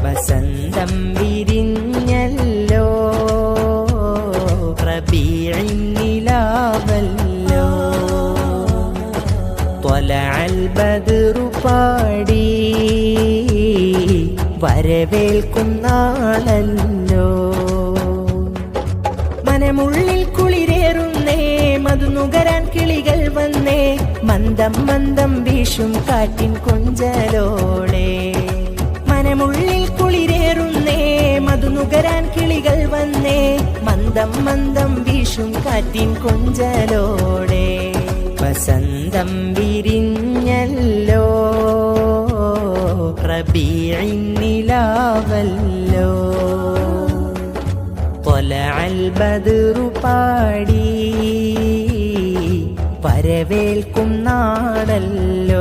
വസന്തം വിരിഞ്ഞല്ലോ റബീഇൻ നിലാവല്ലോ ത്വലഅൽ ബദ്റു പാടി വരവേൽക്കും നാളല്ലോ മനമുള്ളിൽ കുളിരേറുന്നേ മധുനുകരാൻ കിളികൾ വന്നേ മന്ദം മന്ദം വീശും കാറ്റിൻ കൊഞ്ചലോടെ മനമുള്ളിൽ കുളിരേറുന്നേ മധുനുകരാൻ കിളികൾ വന്നേ മന്ദം മന്ദം വീശും കാറ്റിൻ കൊഞ്ചലോടെ വസന്തം വിരിഞ്ഞല്ലോ റബീഇൻ നിലാവല്ലോ ത്വലഅൽ ബദ്റു പാടി വരവേൽക്കും നാടല്ലോ